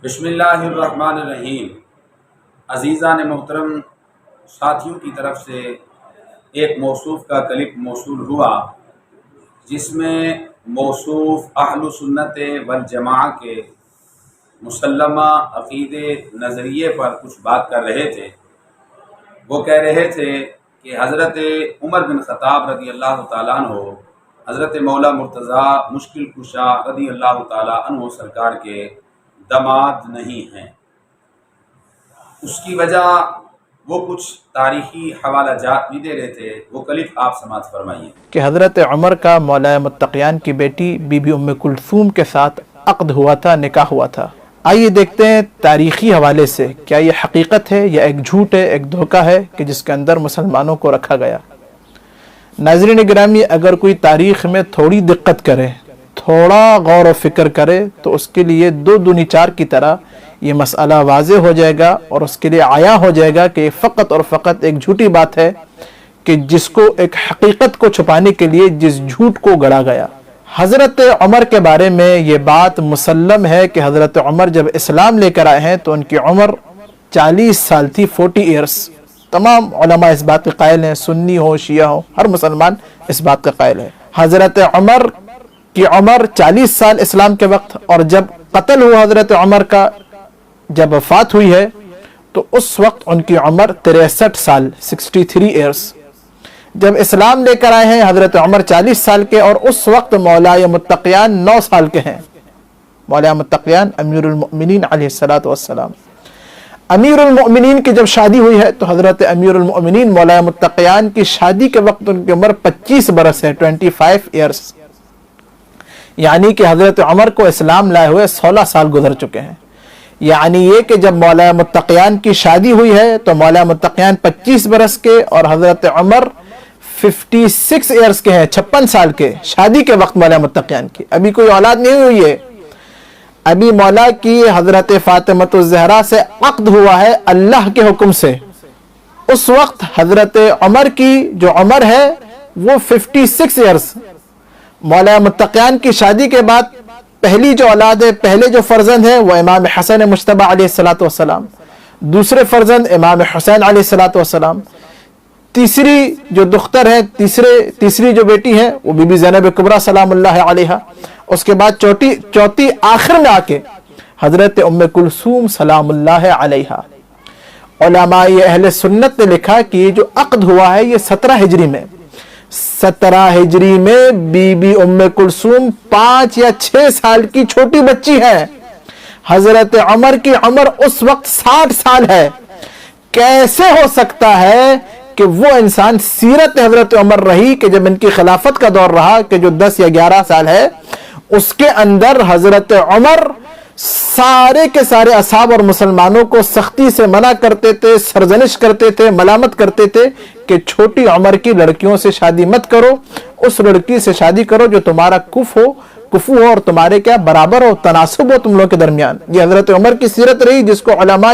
بسم اللہ الرحمن الرحیم۔ عزیزان محترم، ساتھیوں کی طرف سے ایک موصوف کا کلپ موصول ہوا جس میں موصوف اہل سنت والجماعہ کے مسلمہ عقیدے نظریے پر کچھ بات کر رہے تھے۔ وہ کہہ رہے تھے کہ حضرت عمر بن خطاب رضی اللہ تعالیٰ عنہ حضرت مولا مرتضیٰ مشکل کشا رضی اللہ تعالیٰ عنہ سرکار کے داماد نہیں ہیں۔ اس کی وجہ وہ کچھ تاریخی حوالہ جات بھی دے رہے تھے۔ وہ کلپ آپ سماعت فرمائیے کہ حضرت عمر کا مولا متقیان کی بیٹی بی بی ام کلثوم کے ساتھ عقد ہوا تھا، نکاح ہوا تھا۔ آئیے دیکھتے ہیں تاریخی حوالے سے کیا یہ حقیقت ہے یا ایک جھوٹ ہے، ایک دھوکہ ہے کہ جس کے اندر مسلمانوں کو رکھا گیا۔ ناظرین گرامی، اگر کوئی تاریخ میں تھوڑی دقت کرے، تھوڑا غور و فکر کرے تو اس کے لیے دو دونی چار کی طرح یہ مسئلہ واضح ہو جائے گا اور اس کے لیے عیاں ہو جائے گا کہ یہ فقط اور فقط ایک جھوٹی بات ہے کہ جس کو ایک حقیقت کو چھپانے کے لیے جس جھوٹ کو گڑا گیا۔ حضرت عمر کے بارے میں یہ بات مسلم ہے کہ حضرت عمر جب اسلام لے کر آئے ہیں تو ان کی عمر 40 سال تھی، 40 ایئرس۔ تمام علماء اس بات کے قائل ہیں، سنی ہو شیعہ ہو، ہر مسلمان اس بات کا قائل ہے۔ حضرت عمر کی عمر 40 سال اسلام کے وقت، اور جب قتل ہوا حضرت عمر کا، جب وفات ہوئی ہے تو اس وقت ان کی عمر 63 سال 63 ایئرس۔ جب اسلام لے کر آئے ہیں حضرت عمر 40 سال کے، اور اس وقت مولا متقیان 9 سال کے ہیں۔ مولا متقیان امیر المؤمنین علیہ السلام، امیر المؤمنین کی جب شادی ہوئی ہے تو حضرت امیر المؤمنین مولا متقیان کی شادی کے وقت ان کی عمر 25 برس ہے، 25 ایئرس، یعنی کہ حضرت عمر کو اسلام لائے ہوئے 16 سال گزر چکے ہیں۔ یعنی یہ کہ جب مولا متقیان کی شادی ہوئی ہے تو مولا متقیان 25 برس کے اور حضرت عمر 56 ایئرس کے ہیں، 56 سال کے، شادی کے وقت مولا متقیان کی ابھی کوئی اولاد نہیں ہوئی ہے۔ ابھی مولا کی حضرت فاطمہ الزہرا سے عقد ہوا ہے اللہ کے حکم سے۔ اس وقت حضرت عمر کی جو عمر ہے وہ 56 ایئرس۔ مولا متقیان کی شادی کے بعد پہلی جو اولاد ہے، پہلے جو فرزند ہے وہ امام حسن مجتبی علیہ السلام، دوسرے فرزند امام حسین علیہ السلام، تیسری جو دختر ہے، تیسری جو بیٹی ہے وہ بی بی زینب کبریٰ سلام اللہ علیہا۔ اس کے بعد چوتھی آخر میں آ کے حضرت ام کلثوم سلام اللہ علیہا۔ علماء اہل سنت نے لکھا کہ یہ جو عقد ہوا ہے یہ 17 ہجری میں، 17 ہجری میں بی بی ام کلثوم 5 یا 6 سال کی چھوٹی بچی ہے۔ حضرت عمر کی عمر اس وقت 60 سال ہے۔ کیسے ہو سکتا ہے کہ وہ انسان سیرت حضرت عمر رہی کہ جب ان کی خلافت کا دور رہا کہ جو 10 یا 11 سال ہے، اس کے اندر حضرت عمر سارے کے سارے اصحاب اور مسلمانوں کو سختی سے منع کرتے تھے، سرزنش کرتے تھے، ملامت کرتے تھے کہ چھوٹی عمر کی لڑکیوں سے شادی مت کرو، اس لڑکی سے شادی کرو جو تمہارا کفو ہو اور تمہارے کیا برابر ہو، تناسب ہو تم لوگوں کے درمیان۔ یہ حضرت عمر کی سیرت رہی جس کو علماء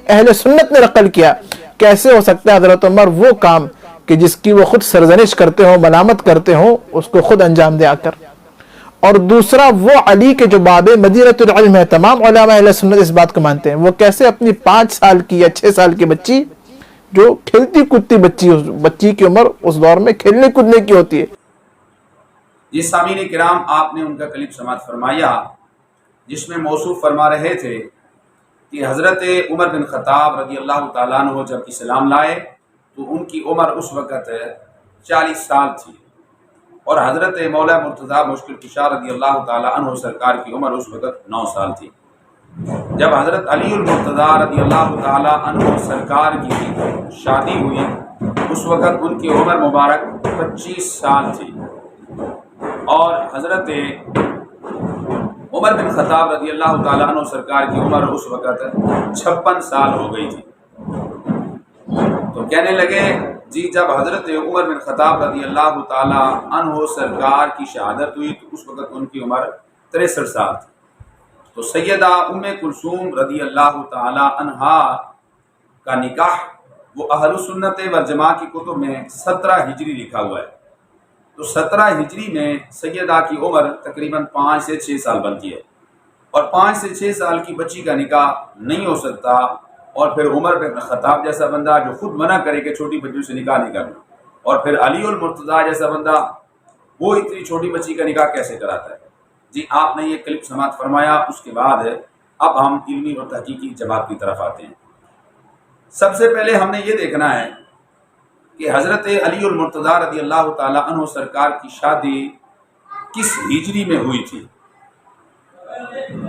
اہل سنت نے نقل کیا۔ کیسے ہو سکتا ہے حضرت عمر وہ کام کہ جس کی وہ خود سرزنش کرتے ہوں، ملامت کرتے ہوں، اس کو خود انجام دے آ کر۔ اور دوسرا وہ علی کے جو باب مدینۃ العلم ہے، تمام علماء اہل سنت اس بات کو مانتے ہیں، وہ کیسے اپنی 5 سال کی یا 6 سال کی بچی، جو کھیلتی کودتی بچی کی عمر اس دور میں کھیلنے کودنے کی ہوتی ہے۔ جی سامعین کرام، آپ نے ان کا کلپ سماعت فرمایا جس میں موصوف فرما رہے تھے کہ حضرت عمر بن خطاب رضی اللہ تعالیٰ عنہ جب اسلام لائے تو ان کی عمر اس وقت 40 سال تھی، اور حضرت مولا مرتضیٰ مشکل کشا رضی اللہ تعالیٰ عنہ سرکار کی عمر اس وقت 9 سال تھی۔ جب حضرت علی المرتضیٰ رضی اللہ تعالیٰ عنہ سرکار کی شادی ہوئی اس وقت ان کی عمر مبارک 25 سال تھی، اور حضرت عمر بن خطاب رضی اللہ تعالیٰ عنہ سرکار کی عمر اس وقت 56 سال ہو گئی تھی۔ تو کہنے لگے جی جب حضرت عمر بن خطاب رضی اللہ تعالیٰ عنہ سرکار کی شہادت ہوئی تو اس وقت ان کی عمر 63 سال تھی۔ تو سیدہ ام کلثوم رضی اللہ تعالیٰ عنہا کا نکاح وہ اہل سنت والجماعہ کی کتب میں 17 ہجری لکھا ہوا ہے۔ تو 17 ہجری میں سیدہ کی عمر تقریباً 5 سے 6 سال بنتی ہے، اور 5 سے 6 سال کی بچی کا نکاح نہیں ہو سکتا، اور پھر عمر بن خطاب جیسا بندہ جو خود منع کرے کہ چھوٹی بچیوں سے نکاح نہیں کرنا، اور پھر علی المرتضیٰ جیسا بندہ وہ اتنی چھوٹی بچی کا نکاح کیسے کراتا ہے؟ جی آپ نے یہ کلپ سماعت فرمایا، اس کے بعد اب ہم علمی اور تحقیقی جواب کی طرف آتے ہیں۔ سب سے پہلے ہم نے یہ دیکھنا ہے کہ حضرت علی المرتضیٰ رضی اللہ تعالی عنہ سرکار کی شادی کس ہجری میں ہوئی تھی؟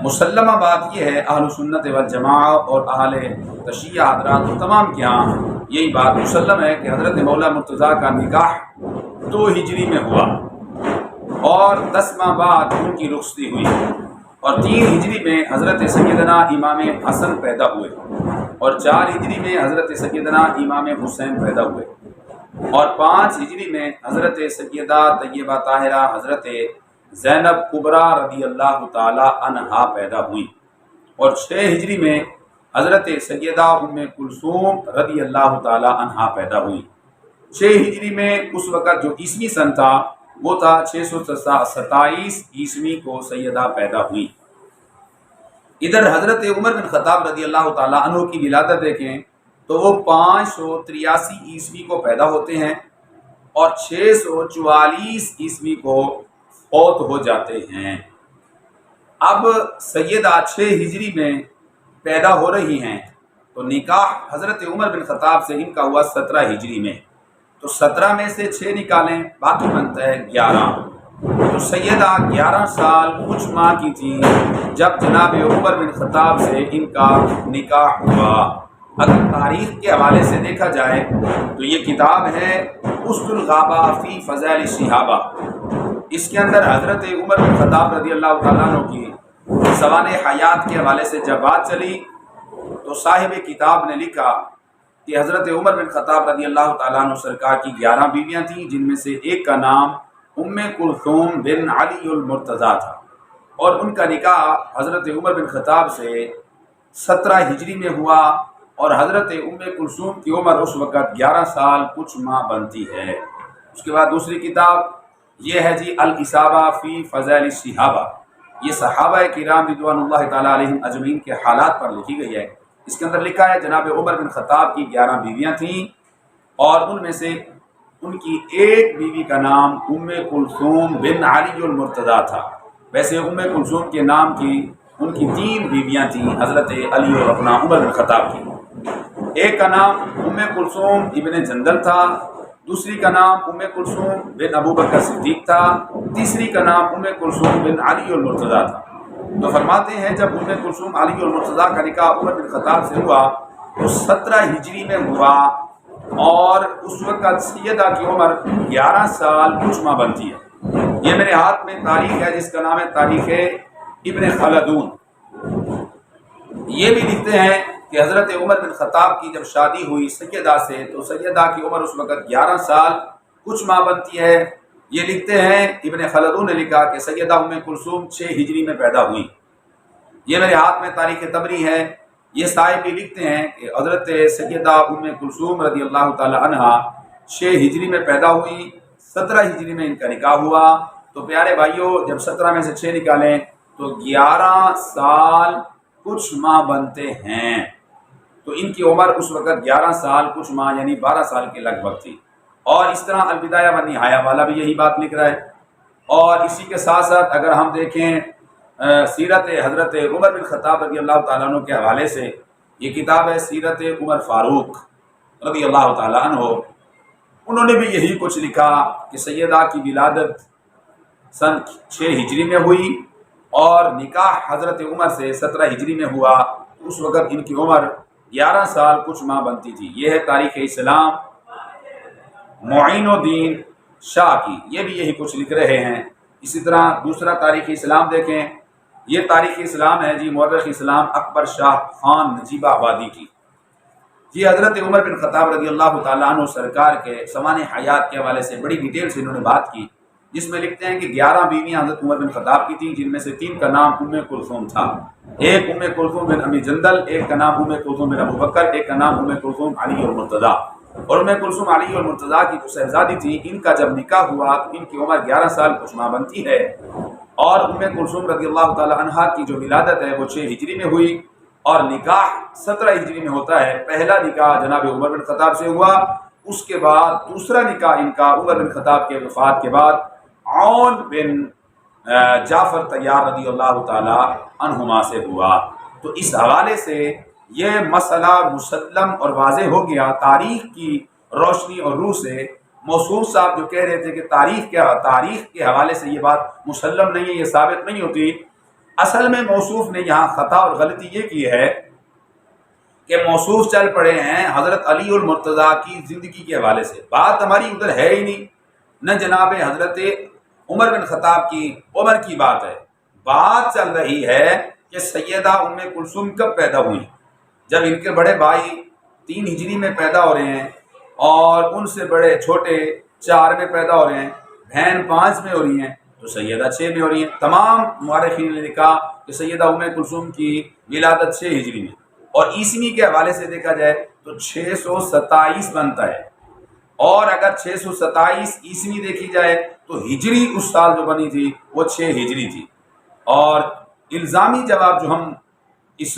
مسلمہ بات یہ ہے، اہل سنت والجماعہ اور اہل تشیع حضرات تمام کے ہاں یہی بات مسلم ہے کہ حضرت مولا مرتضیٰ کا نکاح 2 ہجری میں ہوا، اور 10 ماہ بعد ان کی رخصتی ہوئی، اور 3 ہجری میں حضرت سیدنا امام حسن پیدا ہوئے، اور 4 ہجری میں حضرت سیدنا امام حسین پیدا ہوئے، اور 5 ہجری میں حضرت سیدہ طیبہ طاہرہ حضرت زینب کبریٰ رضی اللہ تعالی عنہا پیدا ہوئی، اور 6 ہجری میں حضرت سیدہ ام کلثوم رضی اللہ تعالی عنہا پیدا ہوئی۔ 6 ہجری میں اس وقت جو عیسوی سن تھا وہ تھا 627 عیسوی کو سیدہ پیدا ہوئی۔ ادھر حضرت عمر بن خطاب رضی اللہ تعالیٰ عنہ کی ولادت دیکھیں تو وہ 583 عیسوی کو پیدا ہوتے ہیں، اور 644 عیسوی کو فوت ہو جاتے ہیں۔ اب سیدہ 6 ہجری میں پیدا ہو رہی ہیں، تو نکاح حضرت عمر بن خطاب سے ان کا ہوا 17 ہجری میں، تو 17 میں سے 6 نکالیں، باقی بنتا ہے 11۔ تو سیدہ 11 سال کچھ ماہ کی تھی جب جناب عمر بن خطاب سے ان کا نکاح ہوا۔ اگر تاریخ کے حوالے سے دیکھا جائے تو یہ کتاب ہے اسد الغابہ فی فضائل الصحابہ، اس کے اندر حضرت عمر بن خطاب رضی اللہ تعالیٰ عنہ کی سوانح حیات کے حوالے سے جب بات چلی تو صاحب کتاب نے لکھا کہ حضرت عمر بن خطاب رضی اللہ تعالیٰ عنہ سرکار کی 11 بیویاں تھیں، جن میں سے ایک کا نام ام کلثوم بن علی المرتضیٰ تھا، اور ان کا نکاح حضرت عمر بن خطاب سے 17 ہجری میں ہوا، اور حضرت ام کلثوم کی عمر اس وقت 11 سال کچھ ماہ بنتی ہے۔ اس کے بعد دوسری کتاب یہ ہے جی الاصابہ فی فضائل الصحابہ، یہ صحابہ کرام رضوان اللہ تعالیٰ علیہم اجمعین کے حالات پر لکھی گئی ہے۔ اس کے اندر لکھا ہے جناب عمر بن خطاب کی 11 بیویاں تھیں، اور ان میں سے ان کی ایک بیوی کا نام ام کلثوم بن علی المرتضیٰ تھا۔ ویسے ام کلثوم کے نام کی ان کی 3 بیویاں تھیں حضرت علی اور اپنا عمر بن خطاب کی۔ ایک کا نام ام کلثوم ابن جندل تھا، دوسری کا نام ام کلثوم بن ابو بکر صدیق تھا، تیسری کا نام ام کلثوم بن علی المرتضیٰ تھا۔ تو فرماتے ہیں جب ام کلثوم علی المرتضیٰ کا نکاح عمر بن خطاب سے ہوا تو 17 ہجری میں ہوا، اور اس وقت سیدہ کی عمر 11 سال کچھ ماہ بنتی ہے۔ یہ میرے ہاتھ میں تاریخ ہے جس کا نام ہے تاریخ ابن خلدون۔ یہ بھی لکھتے ہیں کہ حضرت عمر بن خطاب کی جب شادی ہوئی سیدہ سے تو سیدہ کی عمر اس وقت 11 سال کچھ ماہ بنتی ہے۔ یہ لکھتے ہیں ابن خلدون نے لکھا کہ سیدہ ام کلثوم 6 ہجری میں پیدا ہوئی۔ یہ میرے ہاتھ میں تاریخ تبری ہے۔ یہ صاحب بھی لکھتے ہیں کہ حضرت سیدہ ام کلثوم رضی اللہ تعالی عنہا 6 ہجری میں پیدا ہوئی، 17 ہجری میں ان کا نکاح ہوا۔ تو پیارے بھائیوں جب 17 میں سے 6 نکالیں تو 11 سال کچھ ماہ بنتے ہیں، تو ان کی عمر اس وقت 11 سال کچھ ماہ یعنی 12 سال کے لگ بھگ تھی۔ اور اس طرح البدایہ والنہایہ والا بھی یہی بات لکھ رہا ہے۔ اور اسی کے ساتھ ساتھ اگر ہم دیکھیں سیرت حضرت عمر بن خطاب رضی اللہ تعالیٰ عنہ کے حوالے سے، یہ کتاب ہے سیرت عمر فاروق رضی اللہ تعالیٰ عنہ، انہوں نے بھی یہی کچھ لکھا کہ سیدہ کی ولادت سن 6 ہجری میں ہوئی، اور نکاح حضرت عمر سے 17 ہجری میں ہوا، اس وقت ان کی عمر 11 سال کچھ ماہ بنتی تھی۔ یہ ہے تاریخ اسلام معین الدین شاہ کی، یہ بھی یہی کچھ لکھ رہے ہیں۔ اسی طرح دوسرا تاریخ اسلام دیکھیں، یہ تاریخ اسلام ہے جی مورخ اسلام اکبر شاہ خان نجیب آبادی کی۔ یہ حضرت عمر بن خطاب رضی اللہ تعالیٰ عنہ سرکار کے سوانح حیات کے حوالے سے بڑی ڈیٹیل سے انہوں نے بات کی، جس میں لکھتے ہیں کہ 11 بیویاں حضرت عمر بن خطاب کی تھیں، جن میں سے 3 کا نام ام کلثوم تھا۔ ایک ام کلثوم بن ابی جندل، ایک کا نام ام کلثوم بن ابو بکر، ایک کا نام ام کلثوم علی المرتضیٰ۔ اور ام کلثوم علی المرتضیٰ کی جو صاحبزادی تھی، ان کا جب نکاح ہوا تو ان کی عمر 11 سال کچھ ماہ بنتی ہے۔ اور ام کلثوم رضی اللہ تعالی عنہا کی جو ولادت ہے وہ 6 ہجری میں ہوئی، اور نکاح 17 ہجری میں ہوتا ہے۔ پہلا نکاح جناب عمر بن خطاب سے ہوا، اس کے بعد دوسرا نکاح ان کا عمر بن خطاب کے وفات کے بعد عون بن جعفر طیار رضی اللہ تعالی عنہما سے ہوا۔ تو اس حوالے سے یہ مسئلہ مسلم اور واضح ہو گیا تاریخ کی روشنی اور روح سے۔ موصوف صاحب جو کہہ رہے تھے کہ تاریخ کے حوالے سے یہ بات مسلم نہیں ہے، یہ ثابت نہیں ہوتی، اصل میں موصوف نے یہاں خطا اور غلطی یہ کی ہے کہ موصوف چل پڑے ہیں حضرت علی المرتضیٰ کی زندگی کے حوالے سے۔ بات ہماری ادھر ہے ہی نہیں، نہ جناب حضرت عمر بن خطاب کی عمر کی بات ہے، بات چل رہی ہے کہ سیدہ ام کلثوم کب پیدا ہوئی، جب ان کے بڑے بھائی 3 ہجری میں پیدا ہو رہے ہیں اور ان سے بڑے چھوٹے 4 میں پیدا ہو رہے ہیں، بہن 5 میں ہو رہی ہیں تو سیدہ 6 میں ہو رہی ہیں۔ تمام مورخین نے لکھا کہ سیدہ ام کلثوم کی ولادت 6 ہجری میں، اور عیسوی کے حوالے سے دیکھا جائے تو 627 بنتا ہے، اور اگر 627 عیسوی دیکھی جائے تو ہجری اس سال جو بنی تھی وہ 6 ہجری تھی۔ اور الزامی جواب جو ہم اس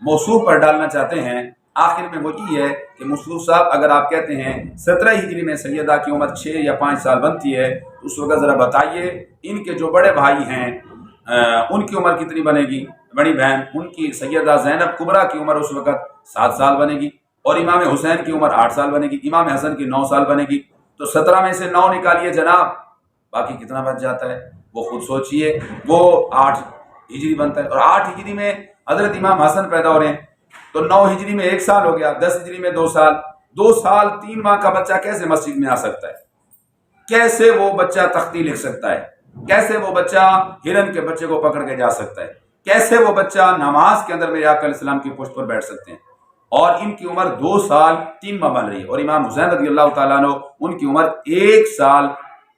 موصوف پر ڈالنا چاہتے ہیں آخر میں وہ یہ ہے کہ موصوف صاحب اگر آپ کہتے ہیں 17 ہجری میں سیدہ کی عمر 6 یا 5 سال بنتی ہے تو اس وقت ذرا بتائیے ان کے جو بڑے بھائی ہیں ان کی عمر کتنی بنے گی، بڑی بہن ان کی سیدہ زینب کبریٰ کی عمر اس وقت 7 سال بنے گی، اور امام حسین کی عمر 8 سال بنے گی، امام حسن کی 9 سال بنے گی، تو 17 میں سے 9 نکالیے جناب، باقی کتنا بچ جاتا ہے وہ خود سوچئے، وہ 8 ہجری بنتا ہے، اور 8 ہجری میں حضرت امام حسن پیدا ہو رہے ہیں تو 9 ہجری میں 1 سال ہو گیا، 10 ہجری میں 2 سال، 2 سال 3 ماہ کا بچہ کیسے مسجد میں آ سکتا ہے، کیسے وہ بچہ تختی لکھ سکتا ہے، کیسے وہ بچہ ہرن کے بچے کو پکڑ کے جا سکتا ہے، کیسے وہ بچہ نماز کے اندر میرے آقا علیہ السلام کی پشت پر بیٹھ سکتے ہیں، اور ان کی عمر 2 سال 3 ماہ بن رہی ہے، اور امام حسین رضی اللہ تعالیٰ عنہ ان کی عمر 1 سال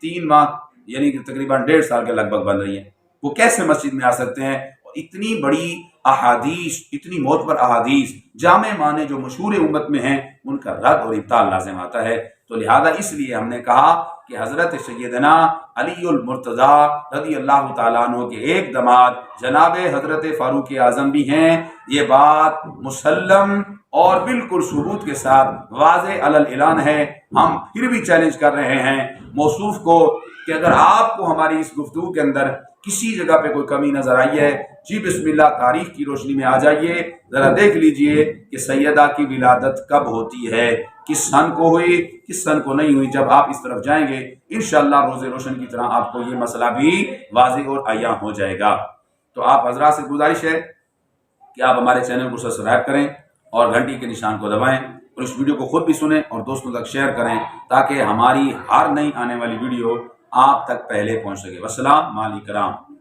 3 ماہ یعنی کہ تقریباً 1.5 سال کے لگ بھگ بن رہی ہے، وہ کیسے مسجد میں آ سکتے ہیں؟ اتنی بڑی احادیث، اتنی معتبر احادیث جامع معنی جو مشہور امت میں ہیں ان کا رد اور ابطال لازم آتا ہے۔ تو لہذا اس لیے ہم نے کہا کہ حضرت سیدنا علی المرتضیٰ رضی اللہ تعالیٰ عنہ کے ایک داماد جناب حضرت فاروق اعظم بھی ہیں، یہ بات مسلم اور بالکل ثبوت کے ساتھ واضح علی الاعلان ہے۔ ہم پھر بھی چیلنج کر رہے ہیں موصوف کو کہ اگر آپ کو ہماری اس گفتگو کے اندر کسی جگہ پہ کوئی کمی نظر آئی ہے، جی بسم اللہ تاریخ کی روشنی میں آ جائیے، ذرا دیکھ لیجئے کہ سیدہ کی ولادت کب ہوتی ہے، کس سن کو ہوئی، کس سن کو نہیں ہوئی۔ جب آپ اس طرف جائیں گے انشاءاللہ روز روشن کی طرح آپ کو یہ مسئلہ بھی واضح اور عیاں ہو جائے گا۔ تو آپ حضرات سے گزارش ہے کہ آپ ہمارے چینل کو سبسکرائب کریں اور گھنٹی کے نشان کو دبائیں، اور اس ویڈیو کو خود بھی سنیں اور دوستوں تک شیئر کریں تاکہ ہماری ہر نئی آنے والی ویڈیو آپ تک پہلے پہنچ سکے۔ والسلام علیکم۔